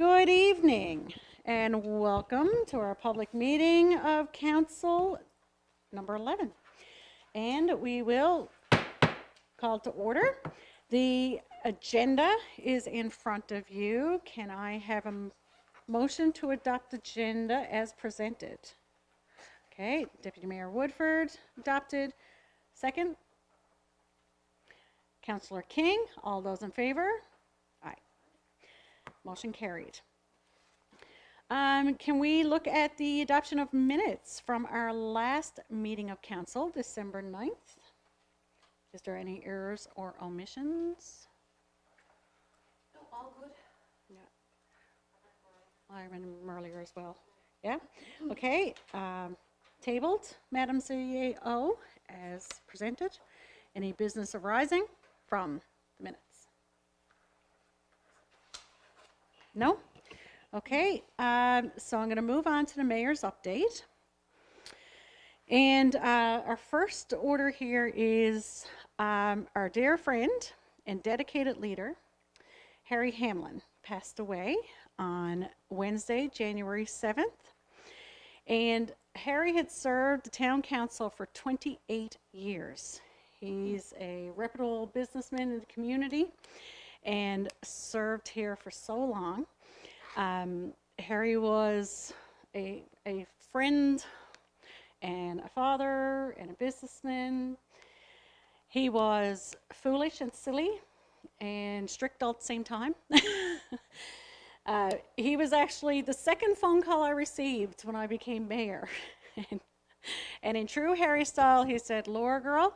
Good evening and welcome to our public meeting of Council number 11. And we will call to order. The agenda is in front of you. Can I have a motion to adopt the agenda as presented? Okay, Deputy Mayor Woodford adopted. Second? Councillor King, all those in favor? Aye. Motion carried. Can we look at the adoption of minutes from our last meeting of council, December 9th? Is there any errors or omissions? No, all good. Yeah. I read them earlier as well. Yeah? Okay. Tabled, Madam CEO, as presented. Any business arising from the minutes? No? Okay, so I'm going to move on to the mayor's update. And our first order here is our dear friend and dedicated leader, Harry Hamlin, passed away on Wednesday, January 7th. And Harry had served the town council for 28 years. He's a reputable businessman in the community and served here for so long. Harry was a friend and a father and a businessman. He was foolish and silly and strict all at the same time. He was actually the second phone call I received when I became mayor. And in true Harry style, he said, "Laura girl,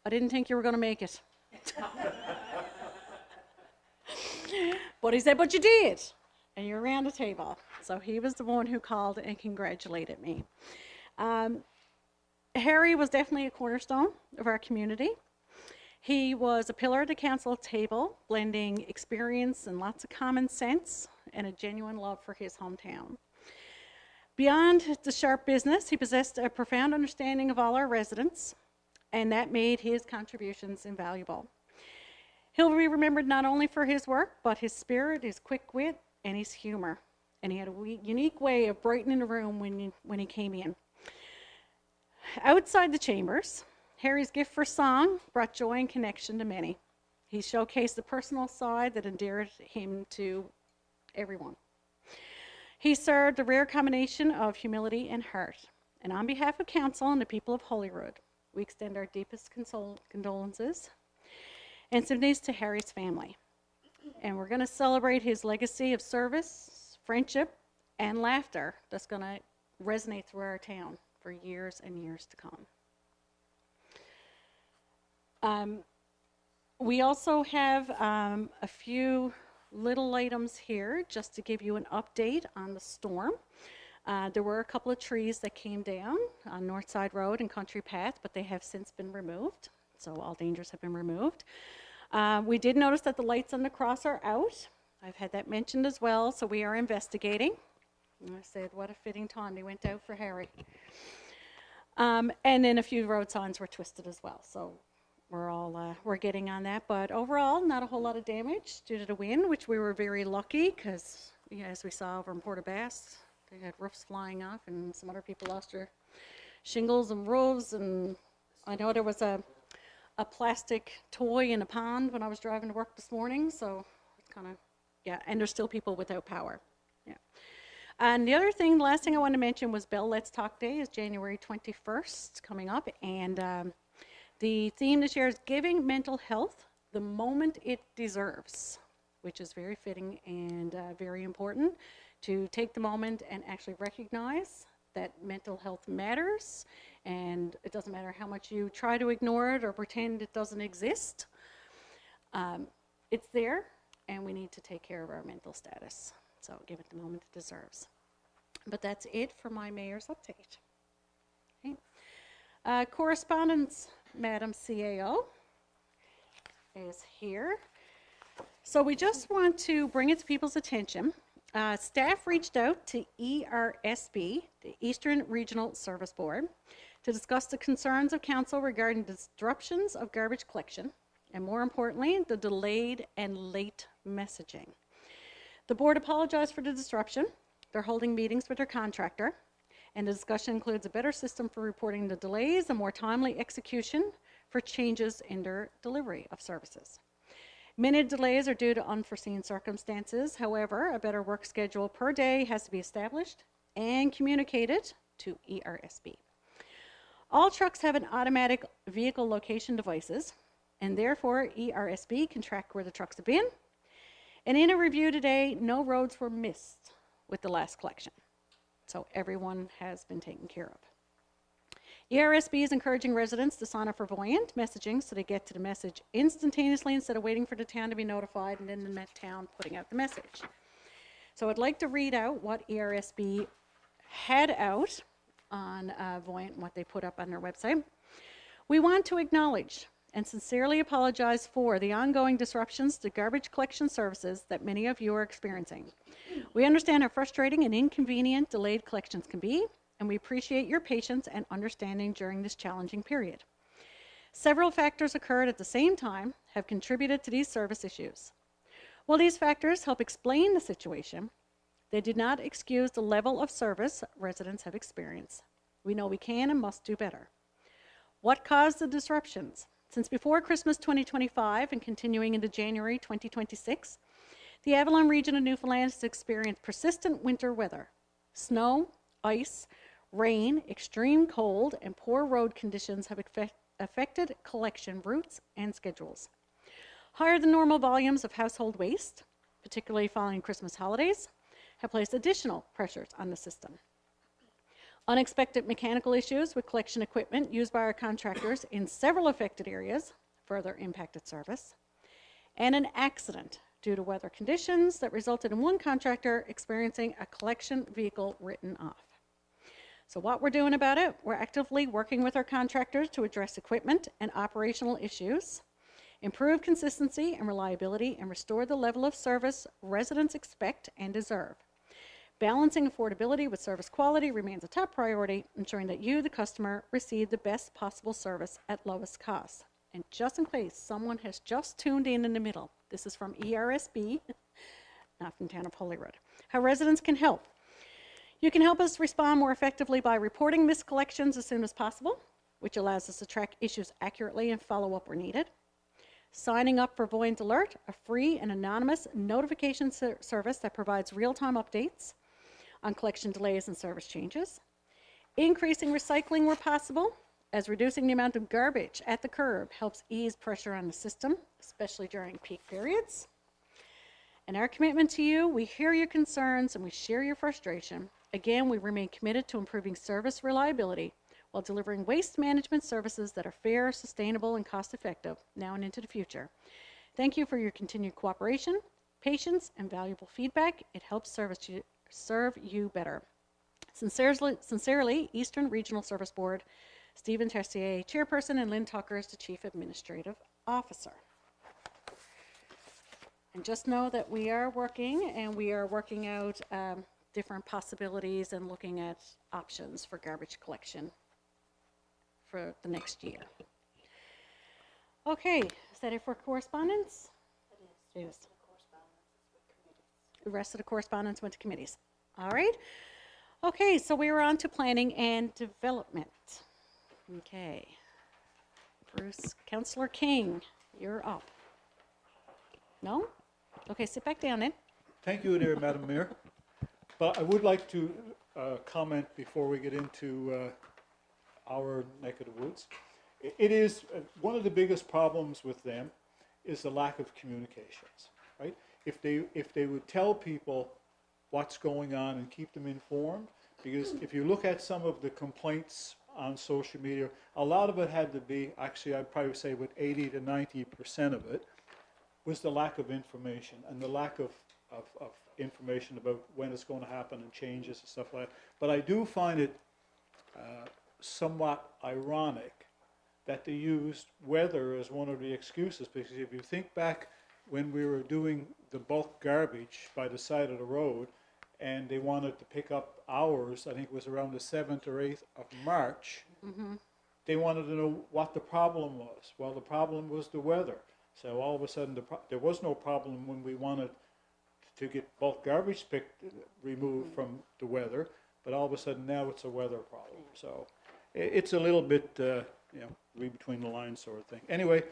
I didn't think you were going to make it." But he said, "But you did. And you're around the table." So he was the one who called and congratulated me. Harry was definitely a cornerstone of our community. He was a pillar at the council table, blending experience and lots of common sense and a genuine love for his hometown. Beyond the sharp business, he possessed a profound understanding of all our residents, and that made his contributions invaluable. He'll be remembered not only for his work, but his spirit, his quick wit, and his humor. And he had a unique way of brightening the room when he came in. Outside the chambers, Harry's gift for song brought joy and connection to many. He showcased the personal side that endeared him to everyone. He served a rare combination of humility and heart. And on behalf of council and the people of Holyrood, we extend our deepest condolences and sympathies to Harry's family. And we're going to celebrate his legacy of service, friendship, and laughter that's going to resonate through our town for years and years to come. We also have a few little items here just to give you an update on the storm. There were a couple of trees that came down on Northside Road and Country Path, but they have since been removed. So all dangers have been removed. We did notice that the lights on the cross are out. I've had that mentioned as well, so we are investigating. And I said, what a fitting time they went out for Harry. And then a few road signs were twisted as well, so we're getting on that. But overall, not a whole lot of damage due to the wind, which we were very lucky because, as we saw over in Port Bass, they had roofs flying off, and some other people lost their shingles and roofs. And I know there was a plastic toy in a pond when I was driving to work this morning, so it's kind of, and there's still people without power. Yeah. And the other thing, the last thing I wanted to mention was Bell Let's Talk Day is January 21st coming up, and the theme this year is Giving Mental Health the Moment It Deserves, which is very fitting and very important to take the moment and actually recognize that mental health matters, and it doesn't matter how much you try to ignore it or pretend it doesn't exist. It's there, and we need to take care of our mental status. So give it the moment it deserves. But that's it for my mayor's update. Okay. Correspondence, Madam CAO is here. So we just want to bring it to people's attention. Staff reached out to ERSB, the Eastern Regional Service Board, to discuss the concerns of council regarding disruptions of garbage collection, and more importantly, the delayed and late messaging. The board apologized for the disruption. They're holding meetings with their contractor, and the discussion includes a better system for reporting the delays and more timely execution for changes in their delivery of services. Many delays are due to unforeseen circumstances. However, a better work schedule per day has to be established and communicated to ERSB. All trucks have an automatic vehicle location devices, and therefore ERSB can track where the trucks have been. And in a review today, no roads were missed with the last collection. So everyone has been taken care of. ERSB is encouraging residents to sign up for Voyant messaging so they get to the message instantaneously instead of waiting for the town to be notified and then the town putting out the message. So I'd like to read out what ERSB had out on Voyant and what they put up on their website. We want to acknowledge and sincerely apologize for the ongoing disruptions to garbage collection services that many of you are experiencing. We understand how frustrating and inconvenient delayed collections can be, and we appreciate your patience and understanding during this challenging period. Several factors occurred at the same time have contributed to these service issues. While these factors help explain the situation, they did not excuse the level of service residents have experienced. We know we can and must do better. What caused the disruptions? Since before Christmas 2025 and continuing into January 2026, the Avalon region of Newfoundland has experienced persistent winter weather. Snow, ice, rain, extreme cold, and poor road conditions have affected collection routes and schedules. Higher than normal volumes of household waste, particularly following Christmas holidays, have placed additional pressures on the system. Unexpected mechanical issues with collection equipment used by our contractors in several affected areas further impacted service, and an accident due to weather conditions that resulted in one contractor experiencing a collection vehicle written off. So what we're doing about it, we're actively working with our contractors to address equipment and operational issues, improve consistency and reliability, and restore the level of service residents expect and deserve. Balancing affordability with service quality remains a top priority, ensuring that you, the customer, receive the best possible service at lowest cost. And just in case someone has just tuned in the middle, this is from ERSB, not from Town of Holyrood. How residents can help. You can help us respond more effectively by reporting missed collections as soon as possible, which allows us to track issues accurately and follow up where needed. Signing up for Voyant Alert, a free and anonymous notification service that provides real-time updates on collection delays and service changes. Increasing recycling where possible, as reducing the amount of garbage at the curb helps ease pressure on the system, especially during peak periods. And our commitment to you, we hear your concerns and we share your frustration. Again, we remain committed to improving service reliability while delivering waste management services that are fair, sustainable, and cost-effective now and into the future. Thank you for your continued cooperation, patience, and valuable feedback. It helps serve you better. Sincerely, Eastern Regional Service Board, Stephen Tessier, Chairperson, and Lynn Tucker is the Chief Administrative Officer. And just know that we are working out different possibilities and looking at options for garbage collection for the next year. Okay, is that it for correspondence? It is. The rest of the correspondence went to committees. All right. Okay, so we were on to planning and development. Okay. Bruce, Councillor King, you're up. No? Okay, sit back down then. Thank you there, Madam Mayor. But I would like to comment before we get into our neck of the woods. It is one of the biggest problems with them is the lack of communications, right? If they would tell people what's going on and keep them informed, because if you look at some of the complaints on social media, a lot of it had to be, actually I'd probably say with 80 to 90% of it, was the lack of information and the lack of information about when it's going to happen and changes and stuff like that. But I do find it somewhat ironic that they used weather as one of the excuses, because if you think back when we were doing the bulk garbage by the side of the road and they wanted to pick up hours, I think it was around the 7th or 8th of March, they wanted to know what the problem was. Well, the problem was the weather. So all of a sudden there was no problem when we wanted to to get bulk garbage removed from the weather, but all of a sudden now it's a weather problem. So it's a little bit, read between the lines sort of thing. Anyway,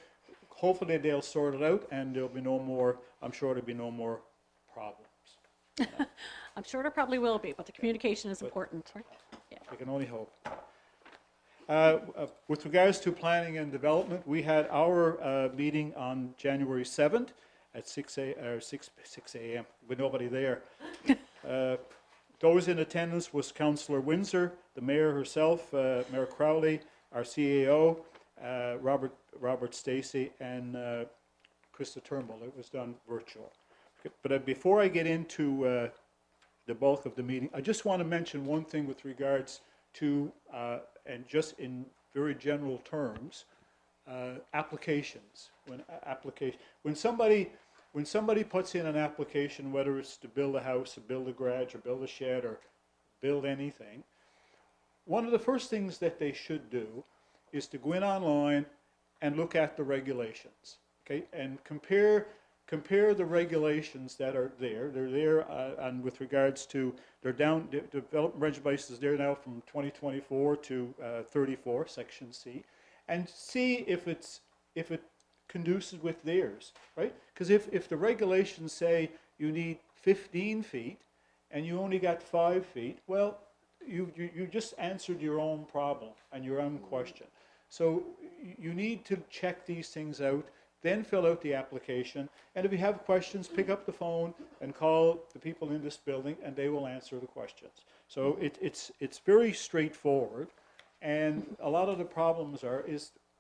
hopefully they'll sort it out and there'll be no more, I'm sure there'll be no more problems. I'm sure there probably will be, but the communication is important, right? Yeah. I can only hope. With regards to planning and development, we had our meeting on January 7th at 6 a.m. with nobody there. Those in attendance was Councillor Windsor, the mayor herself, Mayor Crowley, our CAO, Robert Stacey, and Krista Turnbull. It was done virtual. Okay, but before I get into the bulk of the meeting, I just want to mention one thing with regards to, and just in very general terms, applications. When somebody puts in an application, whether it's to build a house, or build a garage, or build a shed, or build anything, one of the first things that they should do is to go in online and look at the regulations, okay, and compare the regulations that are there. They're there, and with regards to, they're down, the development regulations is there now from 2024 to 34, Section C, and see if it conduces with theirs, right? Because if the regulations say you need 15 feet and you only got 5 feet, well, you just answered your own problem and your own question. So you need to check these things out, then fill out the application, and if you have questions, pick up the phone and call the people in this building and they will answer the questions. So it's very straightforward, and a lot of the problems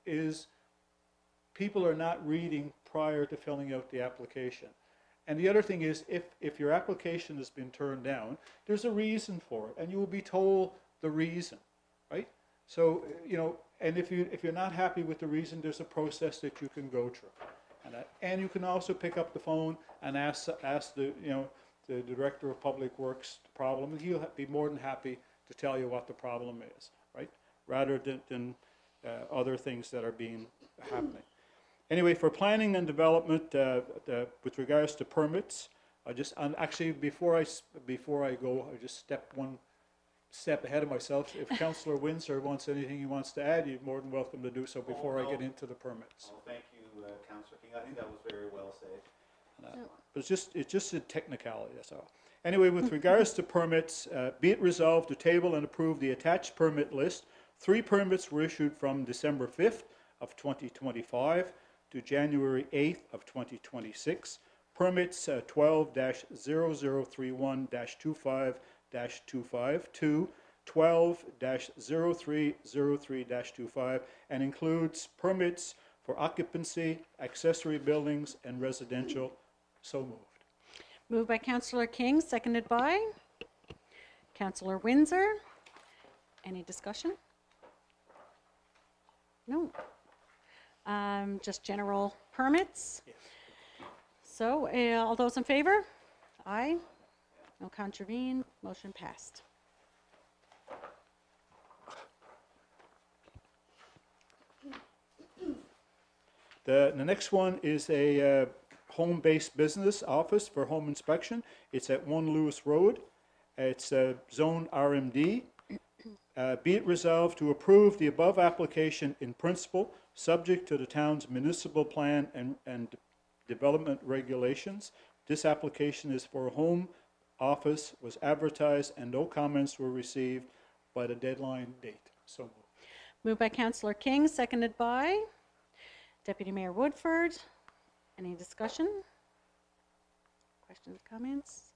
is people are not reading prior to filling out the application. And the other thing is, if your application has been turned down, there's a reason for it, and you will be told the reason, right? So, and if you're not happy with the reason, there's a process that you can go through. And you can also pick up the phone and ask the Director of Public Works the problem, and he'll be more than happy to tell you what the problem is, right? Rather than other things that are happening. Anyway, for planning and development, with regards to permits, actually before I go, I just one step ahead of myself. If Councillor Windsor wants anything he wants to add, you're more than welcome to do so before I get into the permits. Oh, thank you, Councillor King. I think that was very well said. But it's just a technicality, that's all. Anyway, with regards to permits, be it resolved to table and approve the attached permit list. 3 permits were issued from December 5th of 2025 to January 8th of 2026. Permits 12-0031-25-25 to 12-0303-25, and includes permits for occupancy, accessory buildings, and residential. So moved. Moved by Councillor King, seconded by Councillor Windsor. Any discussion? No. Just general permits. Yes. So, all those in favor? Aye. No contravene. Motion passed. The next one is a home-based business office for home inspection. It's at 1 Lewis Road. It's zone RMD. Be it resolved to approve the above application in principle, subject to the town's municipal plan and development regulations. This application is for a home office, was advertised, and no comments were received by the deadline date. So moved. Moved by Councillor King, seconded by Deputy Mayor Woodford. Any discussion? Questions, comments?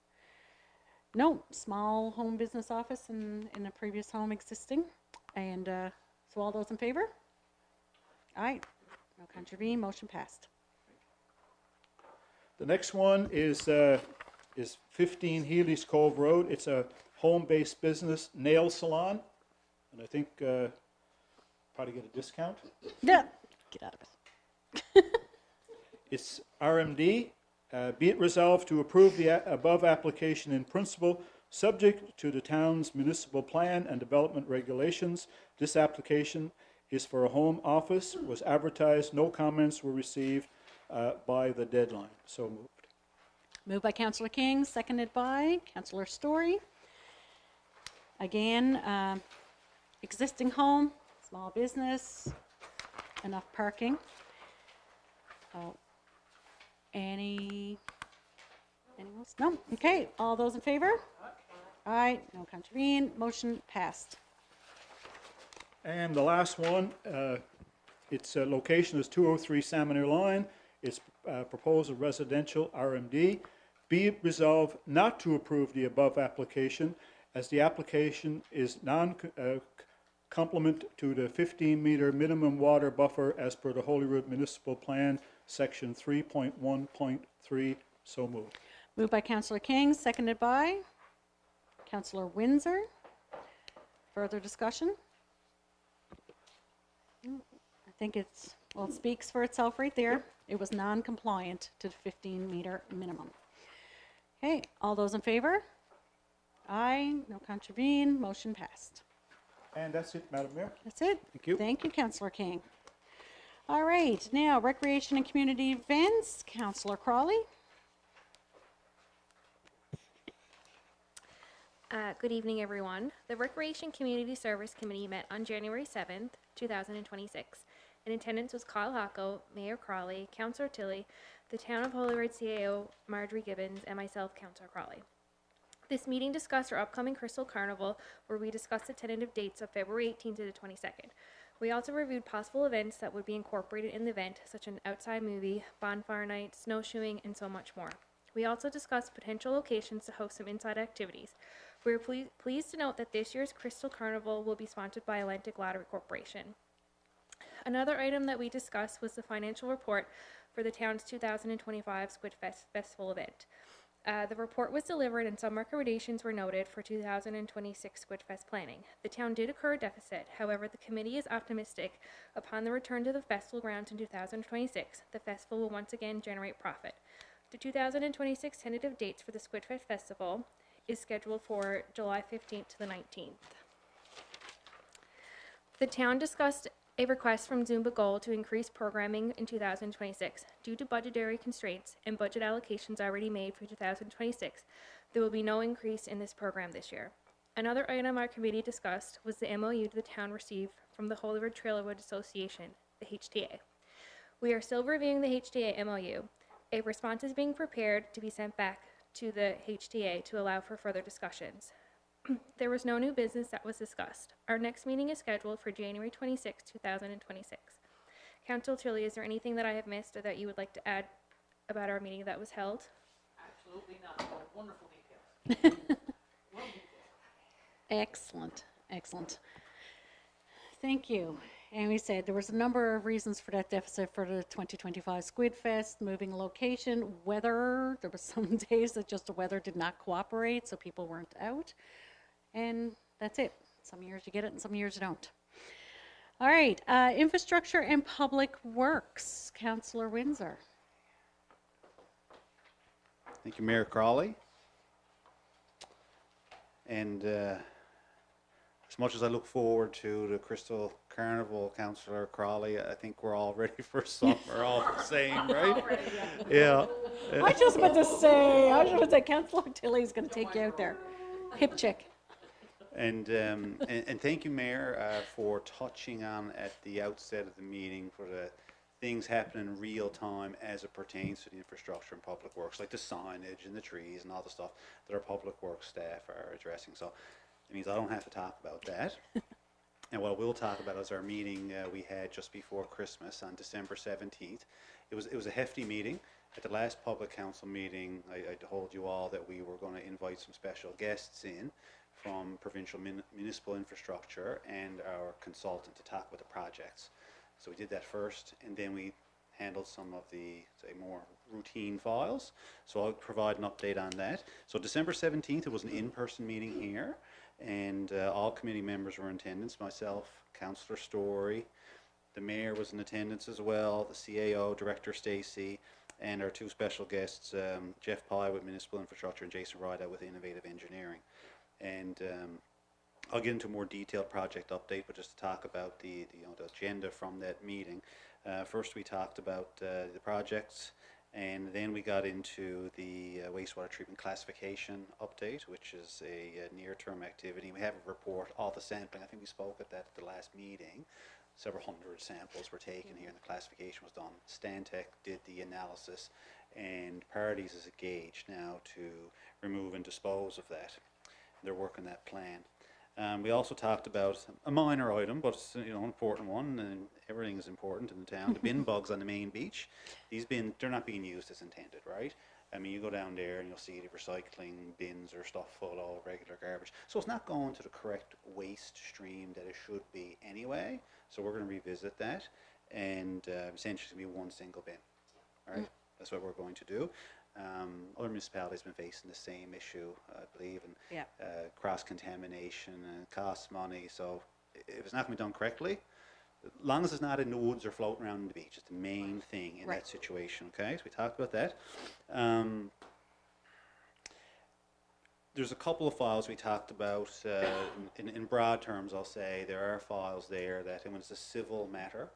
No, small home business office in a previous home existing. And so all those in favor? Aye. No contravene, motion passed. The next one is 15 Healy's Cove Road. It's a home-based business nail salon, and I think probably get a discount. Yeah, get out of it. It's RMD. Be it resolved to approve the above application in principle, subject to the town's municipal plan and development regulations. This application is for a home office, was advertised, no comments were received by the deadline. So moved. Moved by Councillor King, seconded by Councillor Story. Again, existing home, small business, enough parking. Anyone else? No? Okay, all those in favor? Aye, no contravene, motion passed. And the last one, its location is 203 Salmon Line. It's proposed a residential RMD. Be it resolved not to approve the above application, as the application is non-complement to the 15-meter minimum water buffer as per the Holyrood Municipal Plan, Section 3.1.3. So moved. Moved by Councillor King, seconded by Councillor Windsor. Further discussion? I think it's, well, it speaks for itself right there. It was non-compliant to the 15-meter minimum. Okay, all those in favor? Aye, no contravene, motion passed. And that's it, Madam Mayor. That's it. Thank you. Thank you, Councillor King. All right, now recreation and community events, Councillor Crawley. Good evening, everyone. The Recreation Community Service Committee met on January 7th, 2026. In attendance was Kyle Hocko, Mayor Crawley, Councillor Tilley, the Town of Holyrood CAO, Marjorie Gibbons, and myself, Councillor Crawley. This meeting discussed our upcoming Crystal Carnival, where we discussed the tentative dates of February 18th to the 22nd. We also reviewed possible events that would be incorporated in the event, such as an outside movie, bonfire night, snowshoeing, and so much more. We also discussed potential locations to host some inside activities. We are pleased to note that this year's Crystal Carnival will be sponsored by Atlantic Lottery Corporation. Another item that we discussed was the financial report for the town's 2025 Squid Festival event. The report was delivered and some recommendations were noted for 2026 Squid Fest planning. The town did incur a deficit, however, the committee is optimistic upon the return to the festival grounds in 2026, the festival will once again generate profit. The 2026 tentative dates for the Squid Fest Festival is scheduled for July 15th to the 19th. The town discussed a request from Zumba Gold to increase programming in 2026. Due to budgetary constraints and budget allocations already made for 2026, there will be no increase in this program this year. Another item our committee discussed was the MOU the town received from the Holyrood Trailwood Association, the HTA. We are still reviewing the HTA MOU. A response is being prepared to be sent back to the HTA to allow for further discussions. There was no new business that was discussed. Our next meeting is scheduled for January 26, 2026. Councillor Tilley, is there anything that I have missed or that you would like to add about our meeting that was held? Absolutely not. Wonderful details. Excellent, excellent. Thank you. And we said there was a number of reasons for that deficit for the 2025 Squid Fest, moving location, weather. There were some days that just the weather did not cooperate, so people weren't out. And that's it. Some years you get it and some years you don't. All right, infrastructure and public works, Councillor Windsor. Thank you, Mayor Crawley. And as much as I look forward to the Crystal Carnival, Councillor Crawley, I think we're all ready for summer, all the same, right? Yeah. I was just about to say, Councillor Tilley's going to take you out there. Hip check. And thank you, Mayor, for touching on at the outset of the meeting for the things happening in real time as it pertains to the infrastructure and public works, like the signage and the trees and all the stuff that our public works staff are addressing. So it means I don't have to talk about that. And what we'll talk about is our meeting we had just before Christmas on December 17th. It was a hefty meeting. At the last public council meeting, I told you all that we were going to invite some special guests in from provincial municipal infrastructure and our consultant to talk about the projects. So we did that first, and then we handled some of the, say, more routine files. So I'll provide an update on that. So December 17th, it was an in-person meeting here, and all committee members were in attendance. Myself, Councillor Story, the mayor was in attendance as well, the CAO, Director Stacey, and our two special guests, Jeff Pye with Municipal Infrastructure and Jason Ryder with Innovative Engineering. And I'll get into a more detailed project update, but just to talk about the agenda from that meeting. First, we talked about the projects, And then we got into the wastewater treatment classification update, which is a near-term activity. We have a report, all the sampling. I think we spoke at that at the last meeting. Several hundred samples were taken here, and the classification was done. Stantec did the analysis, and Parties is engaged now to remove and dispose of that. They're working that plan. We also talked about a minor item, but it's, you know, an important one, and everything is important in the town. The bin bugs on the main beach. These bins, they're not being used as intended, right? I mean, you go down there and you'll see the recycling bins or stuff full of regular garbage. So it's not going to the correct waste stream that it should be anyway. So we're going to revisit that, and essentially it's going to be one single bin, all right? That's what we're going to do. Other municipalities have been facing the same issue, I believe, and cross-contamination and costs money. So if it's not going to be done correctly, as long as it's not in the woods or floating around the beach, it's the main thing in that situation, okay? So we talked about that. There's a couple of files we talked about. In broad terms, I'll say there are files there that when it's a civil matter,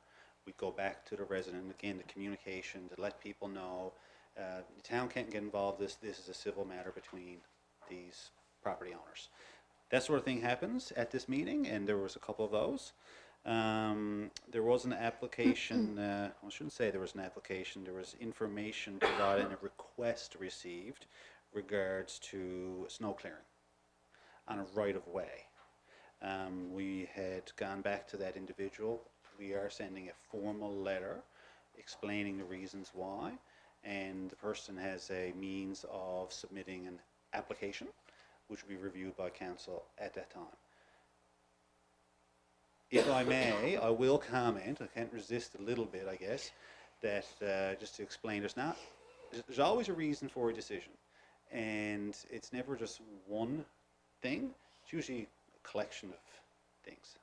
we go back to the resident, again, the communication to let people know the town can't get involved. This is a civil matter between these property owners. That sort of thing happens at this meeting, and there was a couple of those. There was an application, I shouldn't say there was an application, there was information provided and a request received regards to snow clearing on a right-of-way. We had gone back to that individual. We are sending a formal letter explaining the reasons why, and the person has a means of submitting an application which will be reviewed by council at that time. If I may, I will comment, I can't resist a little bit, I guess, that just to explain, there's always a reason for a decision, and it's never just one thing, it's usually a collection of things.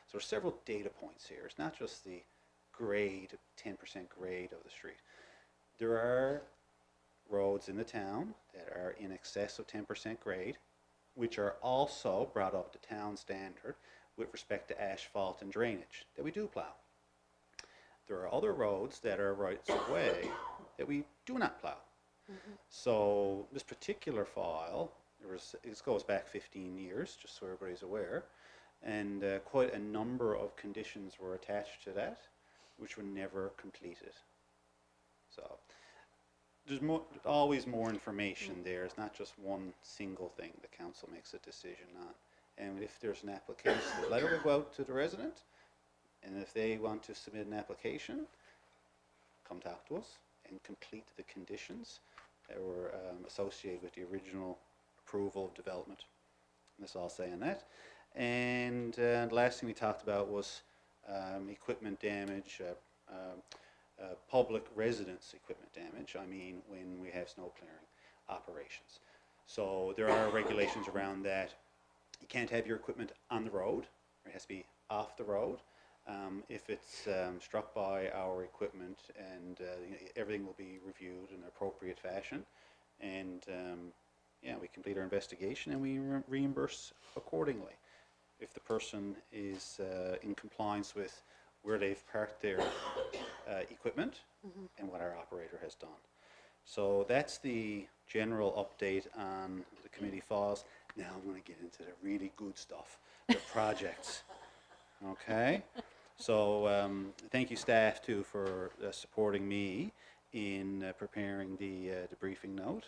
So there's several data points here. It's not just the grade, 10% grade of the street. There are roads in the town that are in excess of 10% grade, which are also brought up to town standard with respect to asphalt and drainage that we do plow. There are other roads that are rights of way that we do not plow. So this particular file, this goes back 15 years, just so everybody's aware, and quite a number of conditions were attached to that, which were never completed. So there's always more information there. It's not just one single thing the council makes a decision on. And if there's an application, the letter will go out to the resident, and if they want to submit an application, come talk to us and complete the conditions that were associated with the original approval of development. And that's all I'll say on that. And the last thing we talked about was equipment damage, public residence equipment damage. I mean, when we have snow clearing operations. So there are regulations around that. You can't have your equipment on the road. It has to be off the road. If it's struck by our equipment, and everything will be reviewed in an appropriate fashion. And yeah, we complete our investigation and we reimburse accordingly. If the person is in compliance with where they've parked their equipment and what our operator has done. So that's the general update on the committee files. Now I'm going to get into the really good stuff, the projects. Okay? So thank you, staff, too, for supporting me in preparing the briefing note.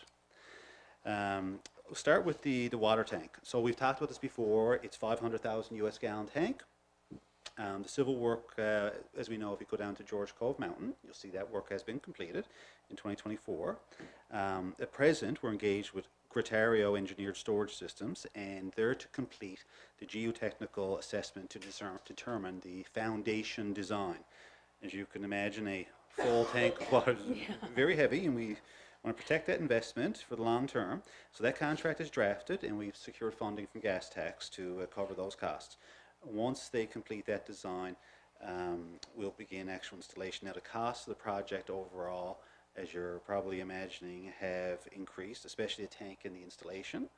We'll start with the water tank. So we've talked about this before. It's 500,000 US gallon tank. The civil work, as we know, if you go down to George Cove Mountain, you'll see that work has been completed in 2024. At present, we're engaged with Gratario Engineered Storage Systems, and they're to complete the geotechnical assessment to determine the foundation design. As you can imagine, a full tank of water is very heavy, and we want to protect that investment for the long term. So that contract is drafted, and we've secured funding from gas tax to cover those costs. Once they complete that design, we'll begin actual installation. Now, the cost of the project overall, as you're probably imagining, have increased, especially the tank and the installation.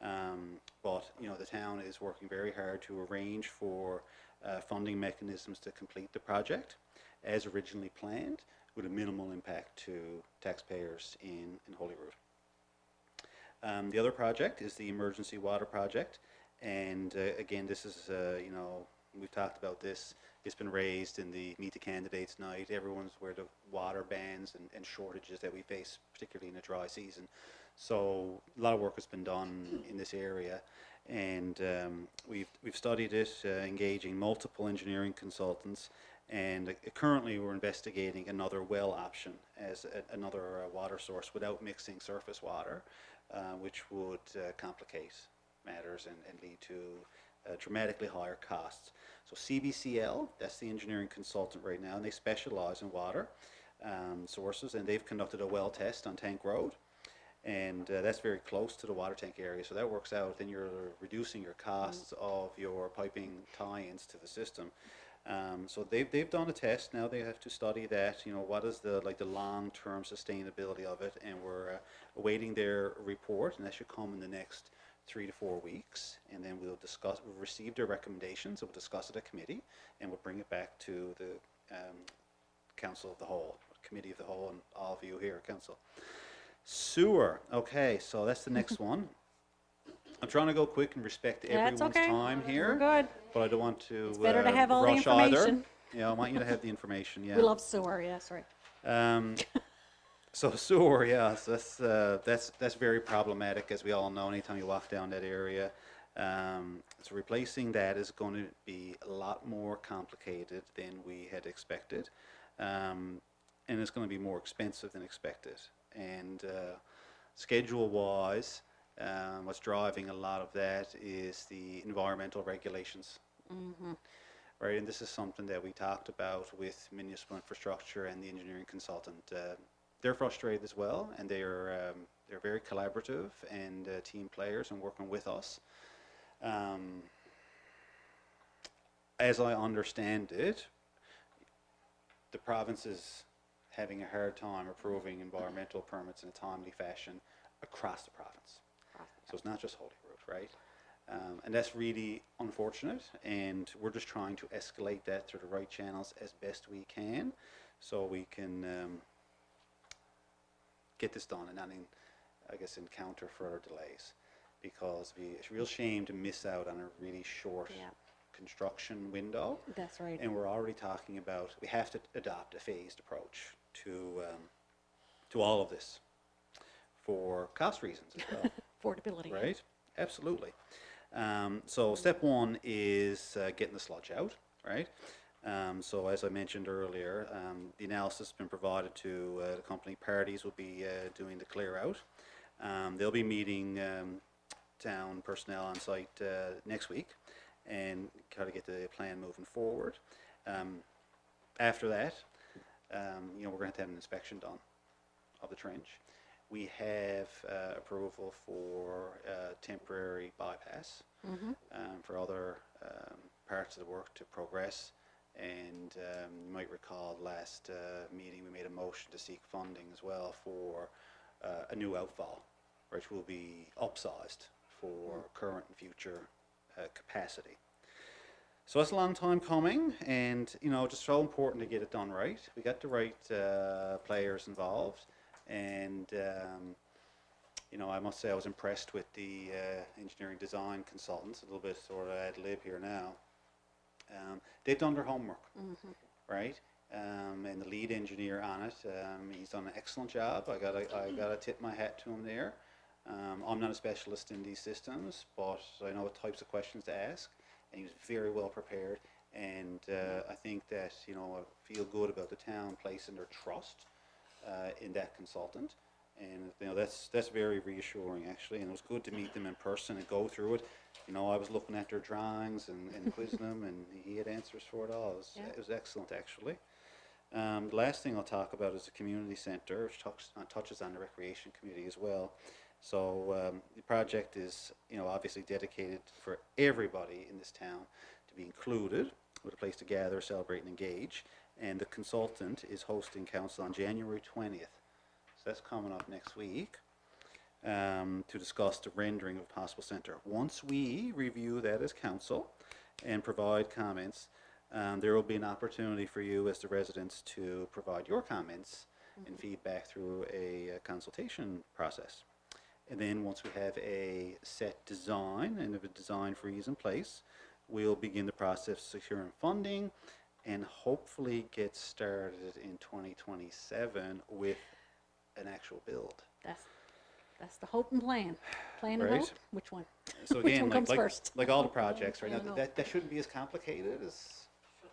But, you know, the town is working very hard to arrange for funding mechanisms to complete the project as originally planned, with a minimal impact to taxpayers in Holyrood. The other project is the emergency water project, and again, this is, you know, we've talked about this. It's been raised in the Meet the Candidates night. Everyone's aware of the water bans and shortages that we face, particularly in the dry season. So a lot of work has been done in this area, and we've studied it, engaging multiple engineering consultants, and currently we're investigating another well option as another water source without mixing surface water, which would complicate matters and lead to dramatically higher costs. So CBCL, that's the engineering consultant right now, and they specialize in water sources, and they've conducted a well test on Tank Road, and that's very close to the water tank area, so that works out. Then you're reducing your costs of your piping tie-ins to the system. So they've done a test. Now they have to study that, you know, what is the long-term sustainability of it, and we're awaiting their report, and that should come in the next 3 to 4 weeks, and then we'll receive their recommendations, and we'll discuss it at committee, and we'll bring it back to the Council of the Whole, Committee of the Whole, and all of you here at Council. Sewer, okay, so that's the next one. I'm trying to go quick and respect everyone's okay. time here. We're good. But I don't want to It's better to have all the rush either. information. Yeah, I want you to have the information, yeah. We love sewer, yes, right. So sewer, yeah, so that's very problematic, as we all know, anytime you walk down that area. So replacing that is going to be a lot more complicated than we had expected. And it's going to be more expensive than expected. And schedule-wise, what's driving a lot of that is the environmental regulations. Right, and this is something that we talked about with municipal infrastructure and the engineering consultant. They're frustrated as well, and they're very collaborative and team players and working with us. As I understand it, the province is having a hard time approving environmental permits in a timely fashion across the province. So it's not just Holyrood, right? And that's really unfortunate, and we're just trying to escalate that through the right channels as best we can, so we can get this done and not, I guess, encounter further delays, because it's a real shame to miss out on a really short construction window. That's right. And we're already talking about, we have to adopt a phased approach to all of this for cost reasons as well. Affordability. Right? Absolutely. So step one is getting the sludge out, right? So as I mentioned earlier, the analysis has been provided to the company. Parties will be doing the clear out. They'll be meeting town personnel on site next week and try to get the plan moving forward. After that, you know, we're going to have an inspection done of the trench. We have approval for temporary bypass for other parts of the work to progress. And you might recall last meeting we made a motion to seek funding as well for a new outfall, which will be upsized for current and future capacity. So that's a long time coming, and you know, just so important to get it done right. We got the right players involved, and you know, I must say I was impressed with the engineering design consultants. A little bit sort of ad lib here now. They've done their homework, right? And the lead engineer on it, he's done an excellent job. I gotta tip my hat to him there. I'm not a specialist in these systems, but I know what types of questions to ask, and he was very well prepared. And I think that, you know, I feel good about the town placing their trust in that consultant. And you know, that's very reassuring, actually, and it was good to meet them in person and go through it. You know, I was looking at their drawings and quizzing them, and he had answers for it all. It was excellent, actually. The last thing I'll talk about is the community centre, which touches on the recreation community as well. So the project is, you know, obviously dedicated for everybody in this town to be included, with a place to gather, celebrate, and engage. And the consultant is hosting council on January 20th. That's coming up next week, to discuss the rendering of a possible centre. Once we review that as council and provide comments. There will be an opportunity for you as the residents to provide your comments and feedback through a consultation process. And then once we have a set design and if a design freeze in place, we'll begin the process of securing funding and hopefully get started in 2027 with an actual build. That's the hope and plan. Plan and Right. hope. Which one? So Which again, one comes like first? all the projects right I now, know. that shouldn't be as complicated as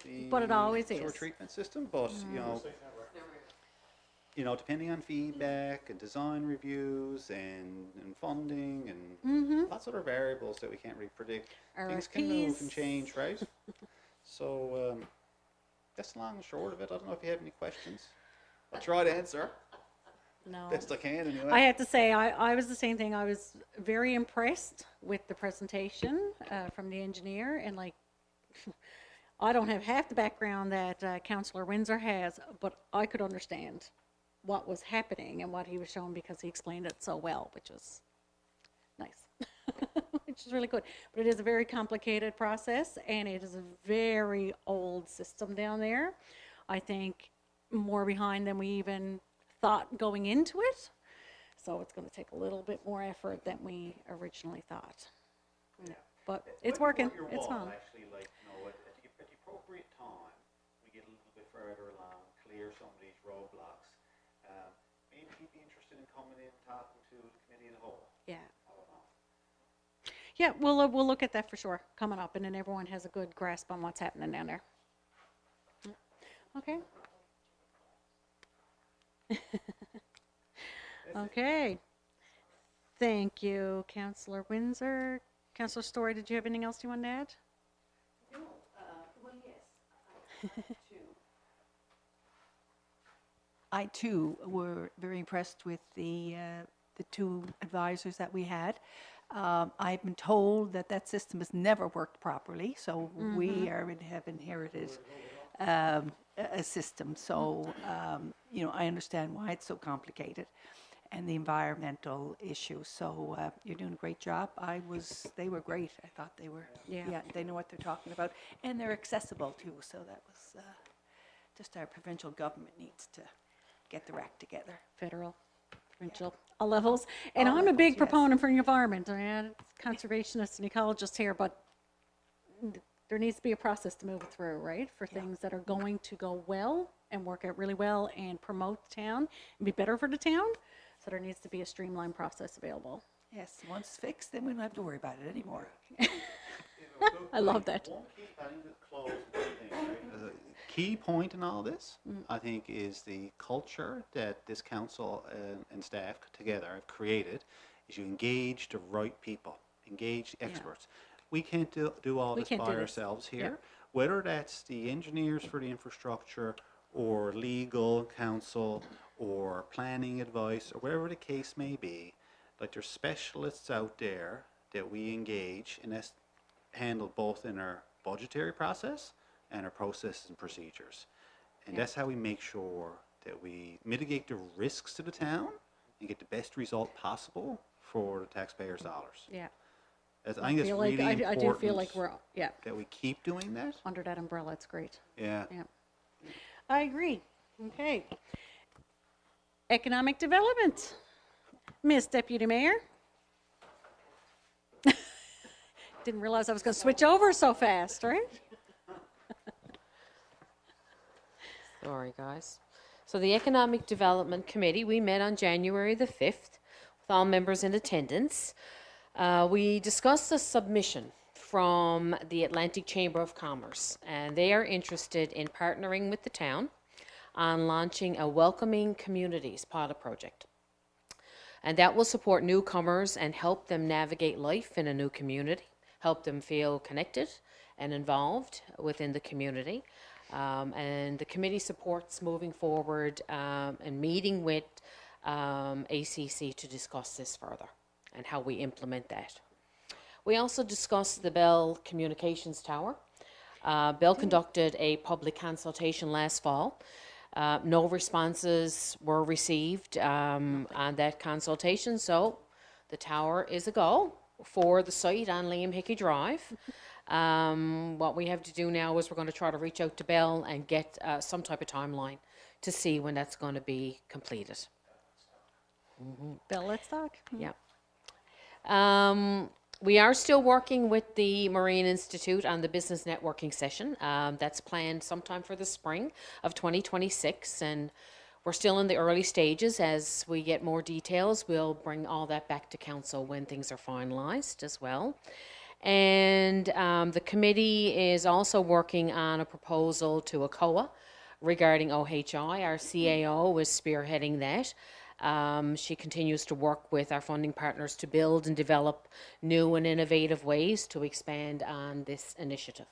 the But it always sewer is. treatment system. But you know, depending on feedback and design reviews and funding and lots of other variables that we can't really predict, things can move and RFPs. change, right? So that's the long and short of it. I don't know if you have any questions. I'll try to answer No. best I can anyway. I have to say, I was the same thing. I was very impressed with the presentation from the engineer, and like, I don't have half the background that Councillor Windsor has, but I could understand what was happening and what he was showing because he explained it so well, which was nice, which is really good. But it is a very complicated process, and it is a very old system down there. I think more behind than we even thought going into it. So it's going to take a little bit more effort than we originally thought. Yeah. But it's working. It's fun. Actually, like, you know, at the appropriate time, we get a little bit further along, clear some of these roadblocks. Maybe he'd be interested in coming in and talking to the committee as a whole. Yeah. I don't know. Yeah, we'll look at that for sure coming up, and then everyone has a good grasp on what's happening down there. Okay. Okay. Thank you, Councillor Windsor. Councillor Story, did you have anything else you wanted to add? Well, yes, I too were very impressed with the two advisors that we had. I've been told that system has never worked properly, so we have inherited a system. So you know, I understand why it's so complicated, and the environmental issues. So you're doing a great job. They were great. I thought they were. Yeah. They know what they're talking about, and they're accessible too. So that was just our provincial government needs to get the act together. Federal, provincial, all levels. And All I'm a big levels, yes. proponent for the environment. I mean, conservationists and ecologists here, but there needs to be a process to move it through, right? For things that are going to go well and work out really well and promote the town and be better for the town. So there needs to be a streamlined process available. Yes, once it's fixed, then we don't have to worry about it anymore. I love that. One key, I think, to close one thing, right? Key point in all this, I think, is the culture that this council and staff together have created. Is you engage the right people, engage experts. We can't do all this by ourselves here. Yeah. Whether that's the engineers for the infrastructure, or legal counsel, or planning advice, or whatever the case may be, like there's specialists out there that we engage, and that's handled both in our budgetary process and our processes and procedures. And that's how we make sure that we mitigate the risks to the town and get the best result possible for the taxpayers' dollars. Yeah. I think it's really important. I do feel like we're, that we keep doing that. under that umbrella. It's great. Yeah. Yeah. I agree. Okay. Economic development. Miss Deputy Mayor. Didn't realize I was going to switch over so fast, right? Sorry, guys. So the Economic Development Committee, we met on January the 5th with all members in attendance. We discussed a submission from the Atlantic Chamber of Commerce, and they are interested in partnering with the town on launching a Welcoming Communities pilot project. And that will support newcomers and help them navigate life in a new community, help them feel connected and involved within the community. And the committee supports moving forward and meeting with ACC to discuss this further and how we implement that. We also discussed the Bell Communications Tower. Bell conducted a public consultation last fall. No responses were received on that consultation, so the tower is a go for the site on Liam Hickey Drive. What we have to do now is we're going to try to reach out to Bell and get some type of timeline to see when that's going to be completed. Bill, let's talk. Yeah. We are still working with the Marine Institute on the business networking session. That's planned sometime for the spring of 2026, and we're still in the early stages. As we get more details, we'll bring all that back to council when things are finalized as well. And the committee is also working on a proposal to ACOA regarding OHI. Our CAO is spearheading that. She continues to work with our funding partners to build and develop new and innovative ways to expand on this initiative.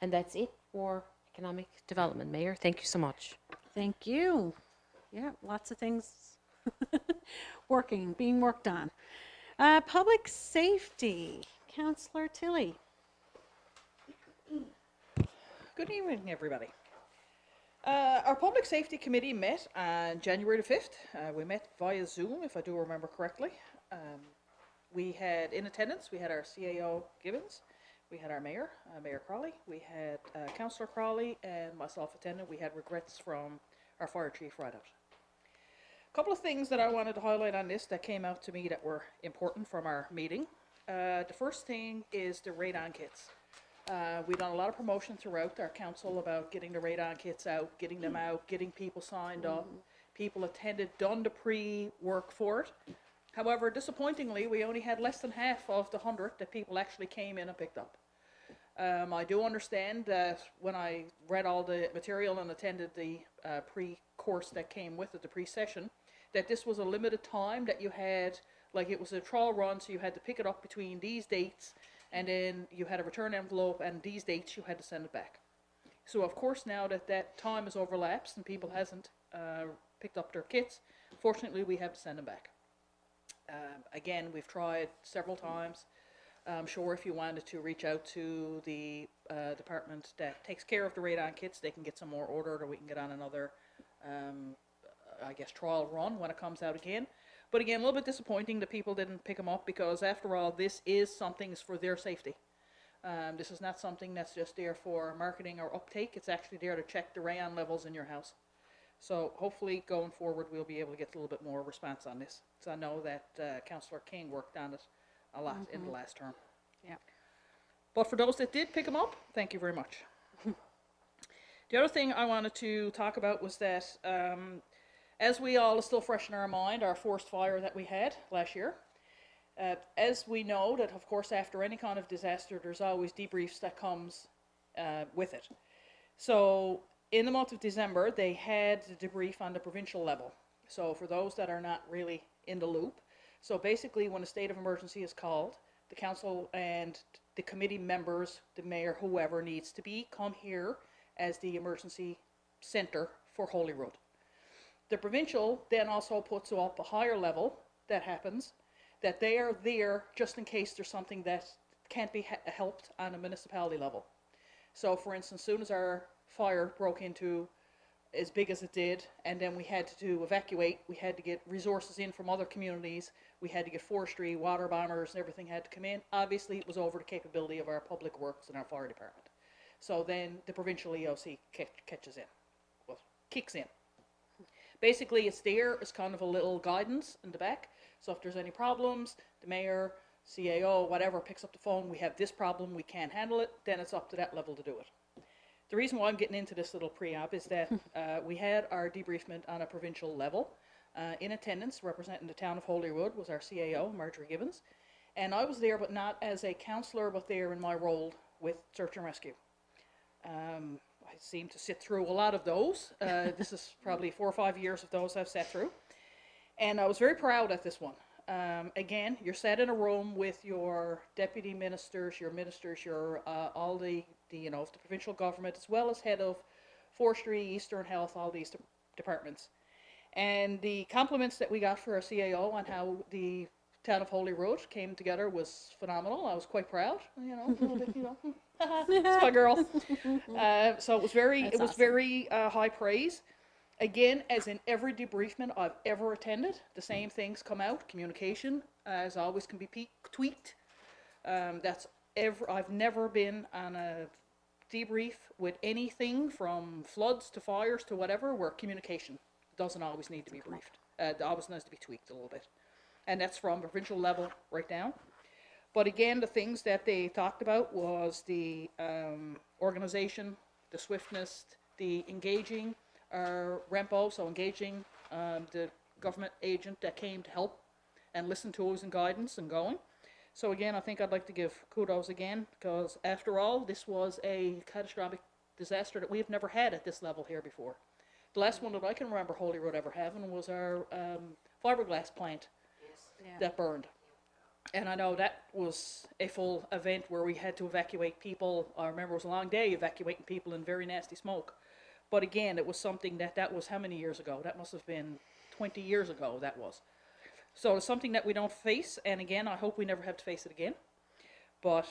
And that's it for economic development. Mayor, thank you so much. Thank you. Yeah, lots of things being worked on. Public safety, Councillor Tilley. Good evening, everybody. Our Public Safety Committee met on January the 5th. We met via Zoom, if I do remember correctly. We had in attendance, we had our CAO Gibbons, we had our Mayor, Mayor Crawley, we had Councillor Crawley, and myself attendant. We had regrets from our Fire Chief right out. A couple of things that I wanted to highlight on this that came out to me that were important from our meeting. The first thing is the radon kits. We've done a lot of promotion throughout our council about getting the radon kits out, getting them out, getting people signed up. People attended, done the pre-work for it. However, disappointingly, we only had less than half of the 100 that people actually came in and picked up. I do understand that when I read all the material and attended the pre-course that came with it, the pre-session, that this was a limited time that you had, like it was a trial run, so you had to pick it up between these dates, and then you had a return envelope, and these dates you had to send it back. So of course now that that time has overlapsed and people hasn't picked up their kits, fortunately we have to send them back. Again, we've tried several times. I'm sure if you wanted to reach out to the department that takes care of the radon kits, they can get some more ordered, or we can get on another, I guess, trial run when it comes out again. But again, a little bit disappointing that people didn't pick them up, because after all, this is something for their safety. This is not something that's just there for marketing or uptake. It's actually there to check the rayon levels in your house. So hopefully going forward, we'll be able to get a little bit more response on this. So I know that Councillor King worked on it a lot in the last term. Yeah. But for those that did pick them up, thank you very much. The other thing I wanted to talk about was that as we all are still fresh in our mind, our forest fire that we had last year. As we know that, of course, after any kind of disaster, there's always debriefs that comes with it. So in the month of December, they had the debrief on the provincial level. So for those that are not really in the loop, so basically when a state of emergency is called, the council and the committee members, the mayor, whoever needs to be, come here as the emergency center for Holyrood. The provincial then also puts up a higher level that happens, that they are there just in case there's something that can't be helped on a municipality level. So for instance, as soon as our fire broke into as big as it did, and then we had to evacuate, we had to get resources in from other communities, we had to get forestry, water bombers, and everything had to come in. Obviously it was over the capability of our public works and our fire department. So then the provincial EOC catches in, well, kicks in. Basically it's there as kind of a little guidance in the back. So if there's any problems, the mayor, CAO, whatever, picks up the phone, we have this problem, we can't handle it, then it's up to that level to do it. The reason why I'm getting into this little pre-op is that we had our debriefment on a provincial level. In attendance, representing the Town of Holyrood, was our CAO, Marjorie Gibbons. And I was there, but not as a councillor, but there in my role with Search and Rescue. I seem to sit through a lot of those. This is probably 4 or 5 years of those I've sat through. And I was very proud at this one. Again, you're sat in a room with your deputy ministers, your all the provincial government, as well as head of forestry, Eastern Health, all these departments. And the compliments that we got for our CAO on how the Town of Holyrood came together was phenomenal. I was quite proud, a little bit, it's my girl. So it was very high praise. Again, as in every debriefment I've ever attended, the same things come out. Communication, as always, can be tweaked. That's I've never been on a debrief with anything from floods to fires to whatever where communication doesn't always need to be briefed. It always needs to be tweaked a little bit. And that's from provincial level right down. But again, the things that they talked about was the organization, the swiftness, the engaging our REMPO, so engaging the government agent that came to help and listen to us and guidance and going. So again, I think I'd like to give kudos again, because after all, this was a catastrophic disaster that we've never had at this level here before. The last one that I can remember Holyrood ever having was our fiberglass plant that burned. And I know that was a full event where we had to evacuate people. I remember it was a long day evacuating people in very nasty smoke. But again, it was something that was how many years ago? That must have been 20 years ago, that was. So it's something that we don't face, and again, I hope we never have to face it again. But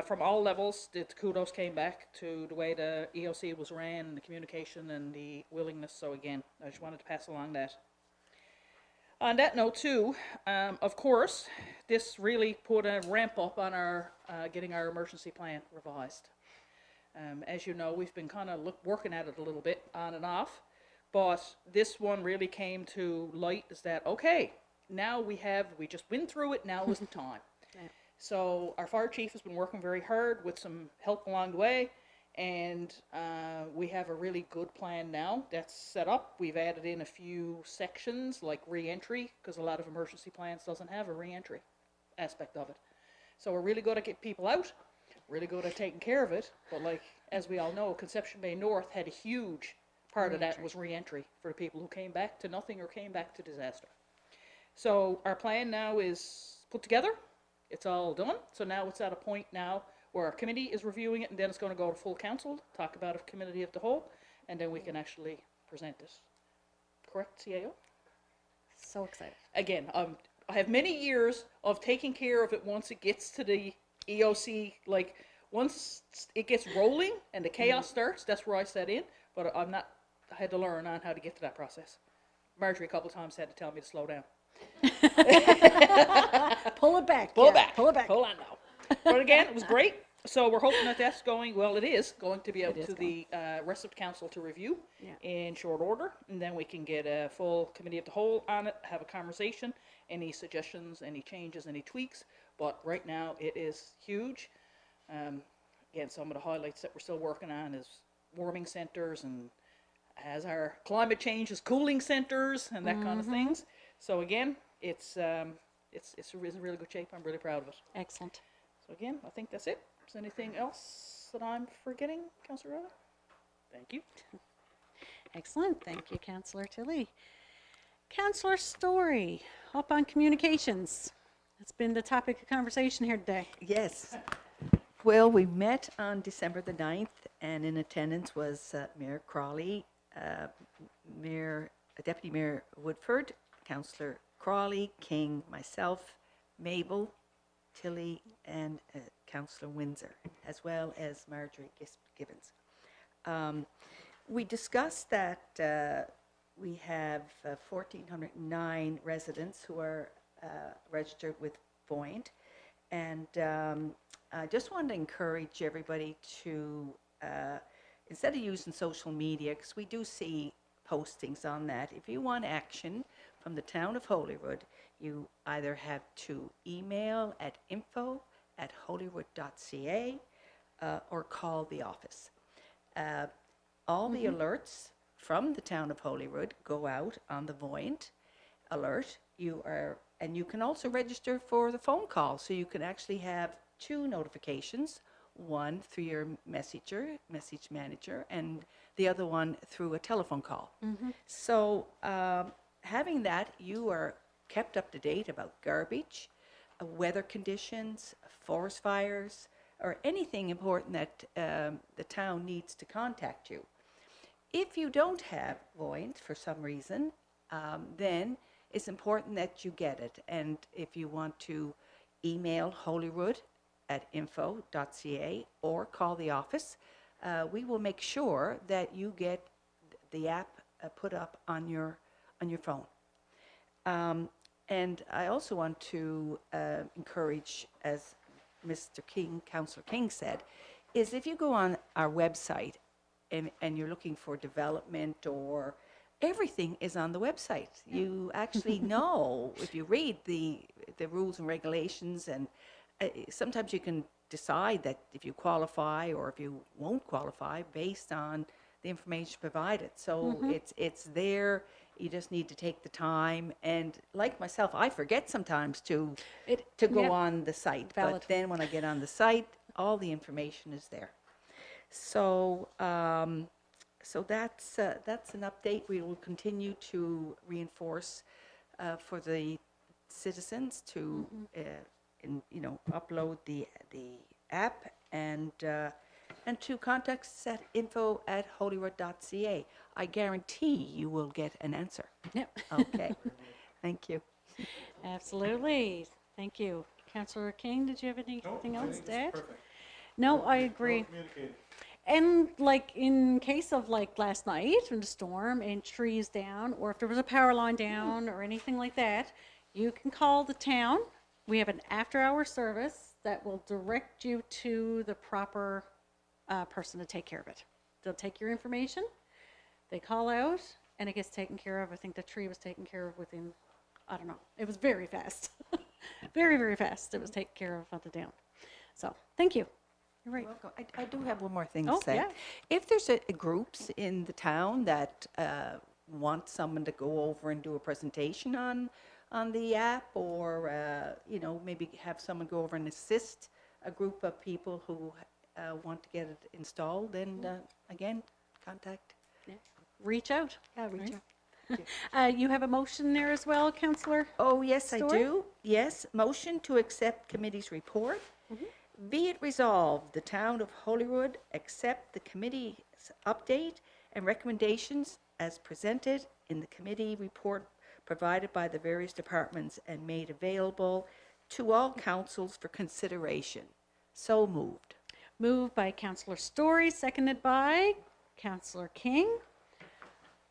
from all levels, the kudos came back to the way the EOC was ran, and the communication and the willingness. So again, I just wanted to pass along that. On that note too, of course, this really put a ramp up on our getting our emergency plan revised. As you know, we've been kind of working at it a little bit on and off, but this one really came to light is that, okay, now we just went through it, now is the time. Yeah. So our fire chief has been working very hard with some help along the way, and we have a really good plan now that's set up. We've added in a few sections like re-entry, because a lot of emergency plans doesn't have a re-entry aspect of it. So we're really good at getting people out, really good at taking care of it, but like, as we all know, Conception Bay North had a huge part of that was re-entry for the people who came back to nothing or came back to disaster. So our plan now is put together. It's all done. So now it's at a point now where our committee is reviewing it, and then it's going to go to full council, talk about a committee of the whole, and then we can actually present it. Correct, CAO? So excited. Again, I have many years of taking care of it once it gets to the EOC. Like, once it gets rolling and the chaos starts, that's where I set in. But I had to learn on how to get to that process. Marjorie a couple of times had to tell me to slow down. Pull it back. Pull yeah. back. Pull it back. Hold on now. But again, it was great. So we're hoping that that's going, well, it is going to be out to the rest of the council to review in short order. And then we can get a full committee of the whole on it, have a conversation, any suggestions, any changes, any tweaks. But right now it is huge. Again, some of the highlights that we're still working on is warming centers, and as our climate change is cooling centers and that kind of things. So again, it's in really good shape. I'm really proud of it. Excellent. So again, I think that's it. Is there anything else that I'm forgetting, Councillor Rada? Thank you. Excellent. Thank you, Councillor Tilley. Councillor Story, up on communications. It's been the topic of conversation here today. Yes. Well, we met on December the 9th, and in attendance was Mayor Crawley, Deputy Mayor Woodford, Councillor Crawley, King, myself, Mabel, Tilley, and Councillor Windsor, as well as Marjorie Gibbons. We discussed that we have 1,409 residents who are registered with Voint, and I just wanted to encourage everybody to, instead of using social media, because we do see postings on that, if you want action from the Town of Holyrood, you either have to email at info@holyrood.ca or call the office. All the alerts from the Town of Holyrood go out on the Voint alert. And you can also register for the phone call, so you can actually have 2 notifications, one through your message manager, and the other one through a telephone call. So having that, you are kept up to date about garbage, weather conditions, forest fires, or anything important that the town needs to contact you. If you don't have Voint for some reason, then it's important that you get it. And if you want to email holyrood@info.ca or call the office, we will make sure that you get the app put up on your phone. And I also want to encourage, as Mr. King, Councillor King said, is if you go on our website and you're looking for development or everything is on the website. You actually know if you read the rules and regulations, and sometimes you can decide that if you qualify or if you won't qualify based on the information provided. So it's there. You just need to take the time. And like myself, I forget sometimes to go Yep. on the site. Valid. But then when I get on the site, all the information is there. So so that's an update. We will continue to reinforce for the citizens to upload the app and to contact us at info@holyrood.ca. I guarantee you will get an answer. Yep. Okay. Thank you. Absolutely. Thank you. Councillor King, did you have anything I else think to it's add? perfect. No, I agree. Well communicated. And like in case of like last night when the storm and trees down, or if there was a power line down or anything like that, you can call the town. We have an after-hour service that will direct you to the proper person to take care of it. They'll take your information, they call out, and it gets taken care of. I think the tree was taken care of within, I don't know, it was very fast. Very, very fast. It was taken care of on the down. So, thank you. You're right. Welcome. I do have one more thing Oh, to say. yeah. If there's groups in the town that want someone to go over and do a presentation on the app, or maybe have someone go over and assist a group of people who want to get it installed, then again, contact. Yeah. Reach out. Yeah, reach out. You have a motion there as well, Councillor? Oh, yes, I Story? do. Yes, motion to accept committee's report. Be it resolved, the town of Holyrood accept the committee's update and recommendations as presented in the committee report provided by the various departments and made available to all councils for consideration. So moved. Moved by Councillor Story, seconded by Councillor King.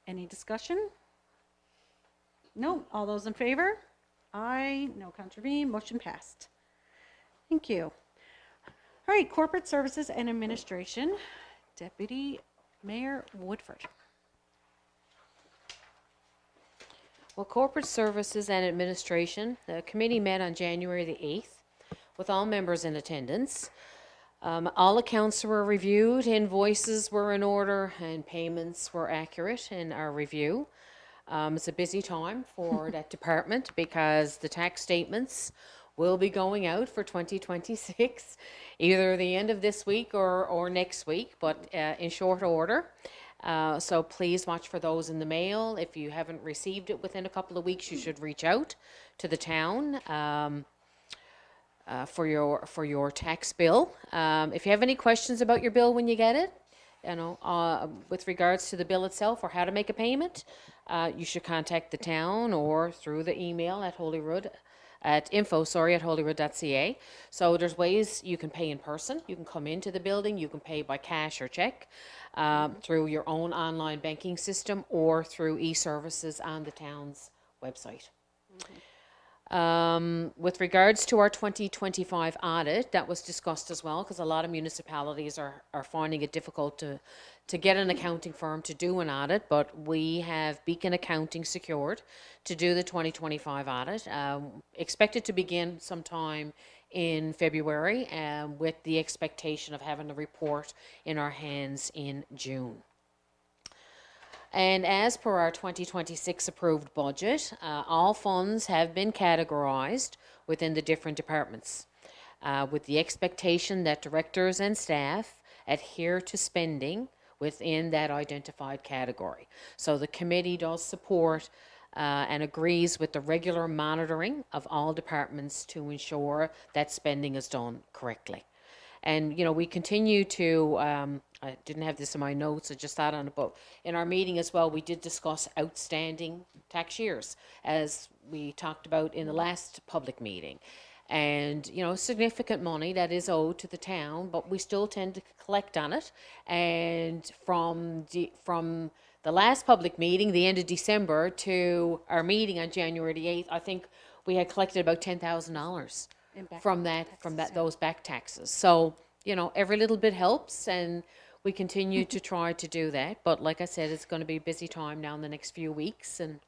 Any discussion? No. All those in favor? Aye. No contravene. Motion passed. Thank you. All right, Corporate Services and Administration, Deputy Mayor Woodford. Well, Corporate Services and Administration, the committee met on January the 8th with all members in attendance. All accounts were reviewed, invoices were in order, and payments were accurate in our review. It's a busy time for that department because the tax statements will be going out for 2026, either the end of this week or next week, but in short order. So please watch for those in the mail. If you haven't received it within a couple of weeks, you should reach out to the town for your tax bill. If you have any questions about your bill when you get it, with regards to the bill itself or how to make a payment, you should contact the town or through the email at info@holyrood.ca. So there's ways you can pay in person. You can come into the building. You can pay by cash or check through your own online banking system or through e-services on the town's website. With regards to our 2025 audit, that was discussed as well, because a lot of municipalities are finding it difficult to get an accounting firm to do an audit, but we have Beacon Accounting secured to do the 2025 audit. Expected to begin sometime in February, with the expectation of having a report in our hands in June. And as per our 2026 approved budget, all funds have been categorized within the different departments, with the expectation that directors and staff adhere to spending within that identified category. So the committee does support and agrees with the regular monitoring of all departments to ensure that spending is done correctly. And, we continue to, I didn't have this in my notes, I just thought on it, but in our meeting as well, we did discuss outstanding tax years, as we talked about in the last public meeting. And, significant money that is owed to the town, but we still tend to collect on it. And from the last public meeting, the end of December, to our meeting on January the 8th, I think we had collected about $10,000 from those back taxes. So, you know, every little bit helps, and we continue to try to do that. But like I said, it's going to be a busy time now in the next few weeks, and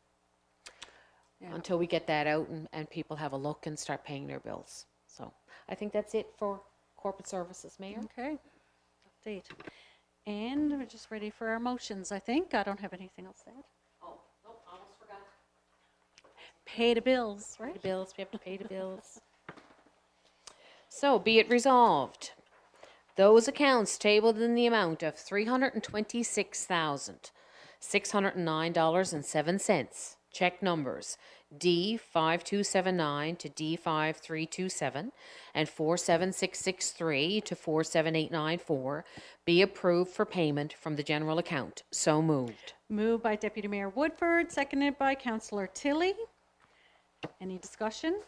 until we get that out and people have a look and start paying their bills. So I think that's it for corporate services, Mayor. Okay, update. And we're just ready for our motions, I think. I don't have anything else to add. Oh, no, I almost forgot. Pay the bills, Pay right? the bills, we have to pay the bills. So be it resolved, those accounts tabled in the amount of $326,609.07, check numbers D5279 to D5327 and 47663 to 47894, be approved for payment from the general account. So moved. Moved by Deputy Mayor Woodford, seconded by Councillor Tilley. Any discussion?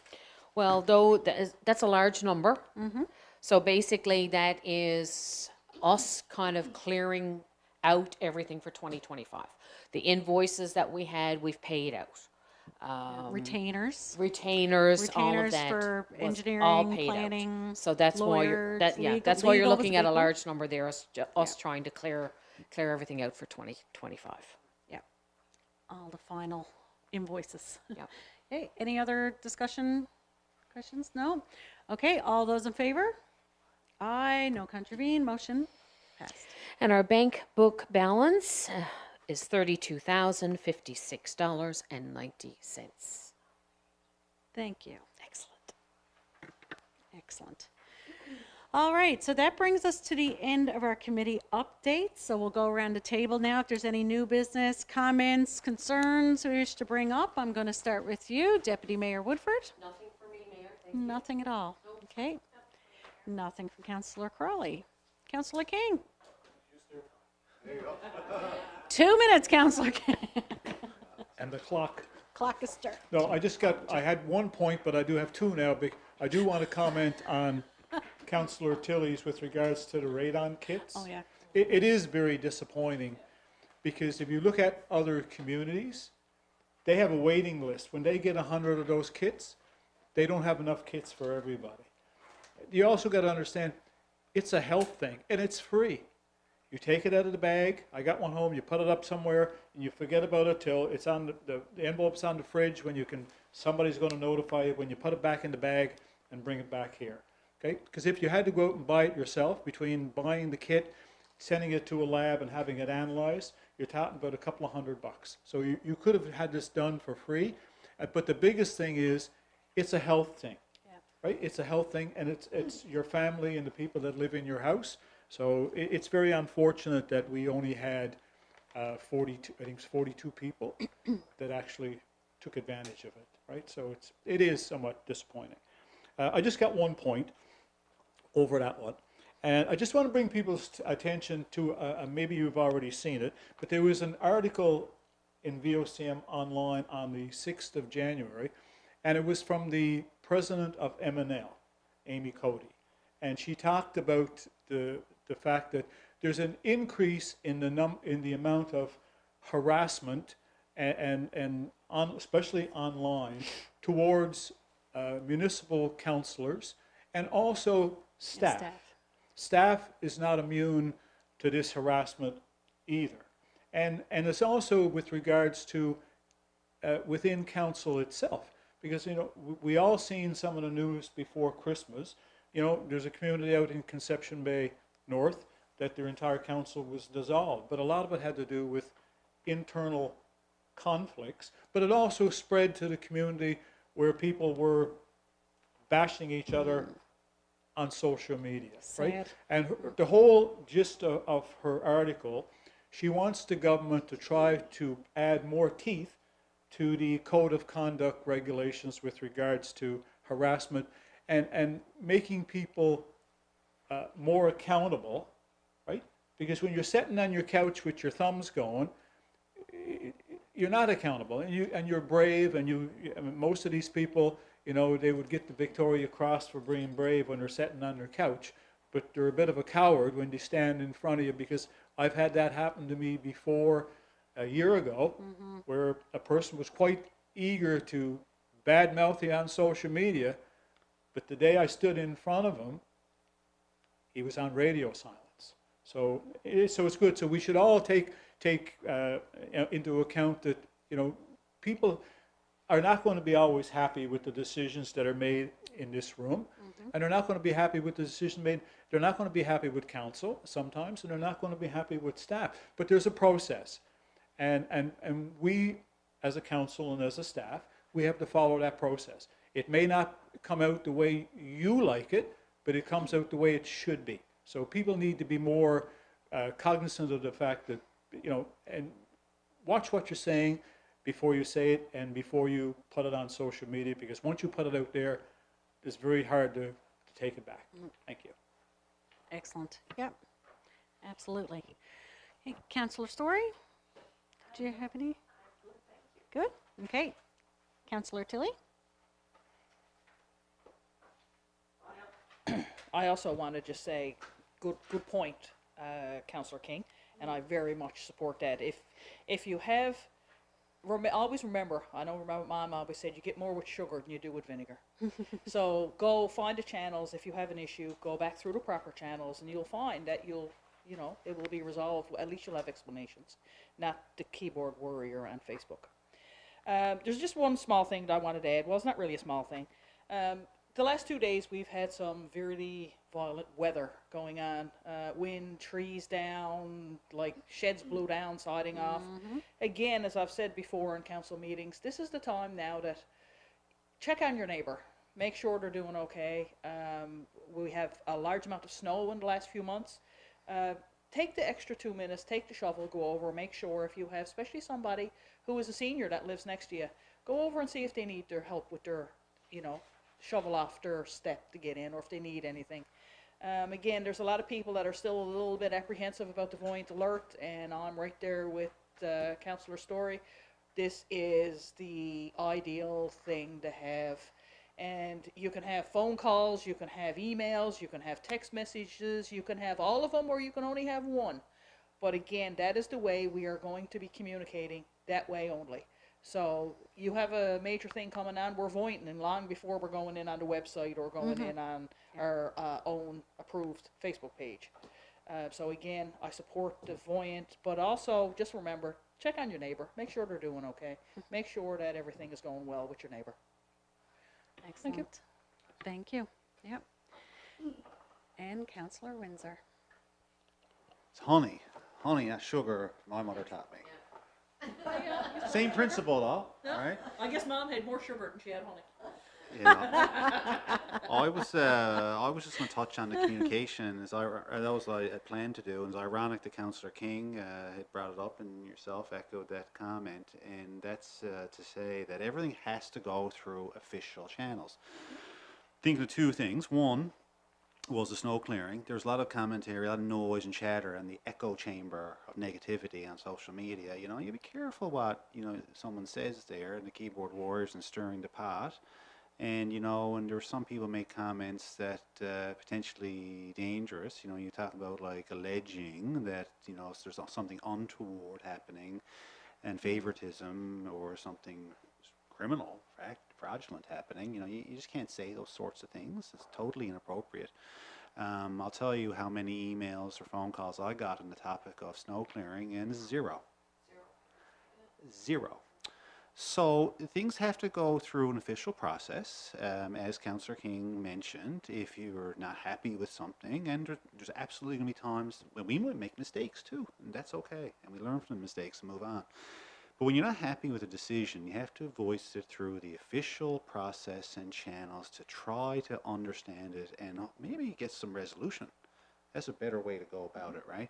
Well, though that's a large number. So basically that is us kind of clearing out everything for 2025. The invoices that we had, we've paid out. Retainers. Retainers, all of Retainers that for was all engineering, paid out. planning, So that's why you're lawyers, that's why you're legal was looking a at a big one. large number there. Us trying to clear everything out for 2025. Yeah. All the final invoices. Yep. Okay, any other discussion, questions? No? Okay, all those in favor? Aye, no contravene, motion passed. And our bank book balance is $32,056.90. Thank you. Excellent. Excellent. All right, so that brings us to the end of our committee updates. So we'll go around the table now. If there's any new business, comments, concerns we wish to bring up, I'm going to start with you, Deputy Mayor Woodford. Nothing for me, Mayor. Nothing at all. Okay. Nothing from Councillor Crawley. Councillor King. 2 minutes, Councillor King. And the clock. Clock is starting. No, I had 1 point, but I do have two now. I do want to comment on Councillor Tilley's with regards to the radon kits. Oh, yeah. It is very disappointing because if you look at other communities, they have a waiting list. When they get 100 of those kits, they don't have enough kits for everybody. You also got to understand, it's a health thing, and it's free. You take it out of the bag. I got one home. You put it up somewhere, and you forget about it till it's on the envelope's on the fridge. When somebody's going to notify you when you put it back in the bag and bring it back here. Okay? Because if you had to go out and buy it yourself, between buying the kit, sending it to a lab, and having it analyzed, you're talking about a couple of $100. So you could have had this done for free. But the biggest thing is, it's a health thing. Right? It's a health thing, and it's your family and the people that live in your house. So it's very unfortunate that we only had 42, I think it's 42 people that actually took advantage of it, right? So it is somewhat disappointing. I just got 1 point over that one. And I just want to bring people's attention to, maybe you've already seen it, but there was an article in VOCM online on the 6th of January, and it was from the president of MNL, Amy Cody. And she talked about the fact that there's an increase in the amount of harassment and especially online towards municipal councillors and also staff. Staff is not immune to this harassment either. And it's also with regards to within council itself. Because, you know, we all seen some of the news before Christmas. You know, there's a community out in Conception Bay North that their entire council was dissolved. But a lot of it had to do with internal conflicts. But it also spread to the community where people were bashing each other on social media, right? And the whole gist of her article, she wants the government to try to add more teeth to the code of conduct regulations with regards to harassment and making people more accountable, right? Because when you're sitting on your couch with your thumbs going, you're not accountable, and you're brave, and I mean, most of these people, you know, they would get the Victoria Cross for being brave when they're sitting on their couch, but they're a bit of a coward when they stand in front of you, because I've had that happen to me before a year ago, where a person was quite eager to badmouth you on social media, But the day I stood in front of him, he was on radio silence. So it's good. So we should all take into account that, you know, people are not going to be always happy with the decisions that are made in this room, and they're not going to be happy with the decision made. They're not going to be happy with council sometimes, and they're not going to be happy with staff. But there's a process, and we, as a council and as a staff, we have to follow that process. It may not come out the way you like it, but it comes out the way it should be. So people need to be more cognizant of the fact that, you know, and watch what you're saying before you say it and before you put it on social media, because once you put it out there, it's very hard to take it back. Thank you. Excellent. Yep, absolutely. Hey, Councillor Story, do you have any? Good. Okay. Councillor Tilley? I also want to just say, good point, Councillor King, and I very much support that. If you have, always remember, I know my mom always said, you get more with sugar than you do with vinegar. So go find the channels. If you have an issue, go back through the proper channels, and you'll find that it will be resolved. At least you'll have explanations, not the keyboard warrior on Facebook. There's just one small thing that I wanted to add. Well, it's not really a small thing. The last 2 days we've had some very violent weather going on. Wind, trees down, like sheds blew down, siding off. Again, as I've said before in council meetings, this is the time now that check on your neighbour. Make sure they're doing okay. We have a large amount of snow in the last few months. Take the extra 2 minutes, take the shovel, go over, make sure if you have, especially somebody who is a senior that lives next to you, go over and see if they need their help with their, shovel off their step to get in, or if they need anything. Again, there's a lot of people that are still a little bit apprehensive about the Voyant Alert, and I'm right there with Councillor Story. This is the ideal thing to have. And you can have phone calls, you can have emails, you can have text messages, you can have all of them, or you can only have one. But again, that is the way we are going to be communicating, that way only. So you have a major thing coming on, we're vointing long before we're going in on the website or going in on our own approved Facebook page. So again, I support the Voyant, but also just remember, check on your neighbor, make sure they're doing okay, make sure that everything is going well with your neighbor. Excellent. Thank you. Yep. And Councillor Windsor. It's honey, not sugar, my mother taught me. Same principle though, right? I guess Mom had more sugar than she had honey. Yeah. I was just going to touch on the communication. That was what I had planned to do. And it's ironic that Councillor King had brought it up, and yourself echoed that comment. And that's to say that everything has to go through official channels. Think of two things. One was the snow clearing. There's a lot of commentary, a lot of noise and chatter, and the echo chamber of negativity on social media. You be careful what someone says there, and the keyboard warriors and stirring the pot. And and there are some people make comments that potentially dangerous. You talk about like alleging that there's something untoward happening, and favoritism or something criminal, fraudulent happening. You just can't say those sorts of things. It's totally inappropriate. I'll tell you how many emails or phone calls I got on the topic of snow clearing, and zero. So things have to go through an official process, as Councillor King mentioned. If you're not happy with something, and there's absolutely going to be times when we might make mistakes too, and that's okay, and we learn from the mistakes and move on. But when you're not happy with a decision, you have to voice it through the official process and channels to try to understand it and maybe get some resolution. That's a better way to go about it, right?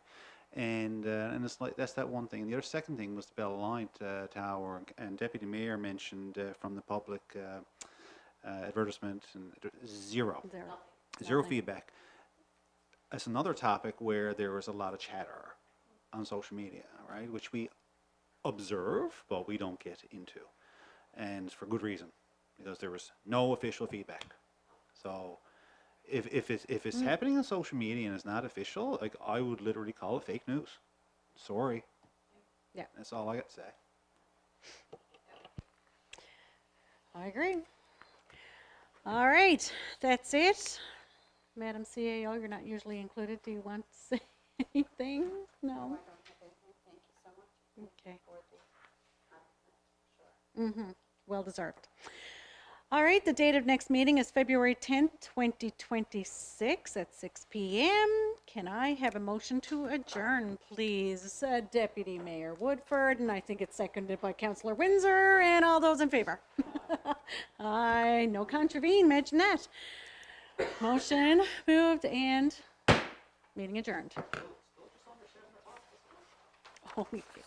And it's like that's that one thing. The other second thing was the Bell Alliance Tower, and Deputy Mayor mentioned from the public advertisement, and zero feedback. That's another topic where there was a lot of chatter on social media, right? Which we observe, but we don't get into, and for good reason, because there was no official feedback. So if it's happening on social media and it's not official, like I would literally call it fake news. Sorry. Yeah. That's all I got to say. I agree. All right, that's it. Madam CAO, you're not usually included. Do you want to say anything? No? Okay. Well deserved. All right, the date of next meeting is February 10th, 2026 at 6 p.m. Can I have a motion to adjourn, please? Deputy Mayor Woodford, and I think it's seconded by Councillor Windsor, and all those in favor. Aye, no contravene, mention that. Motion moved and meeting adjourned. Oh, we did.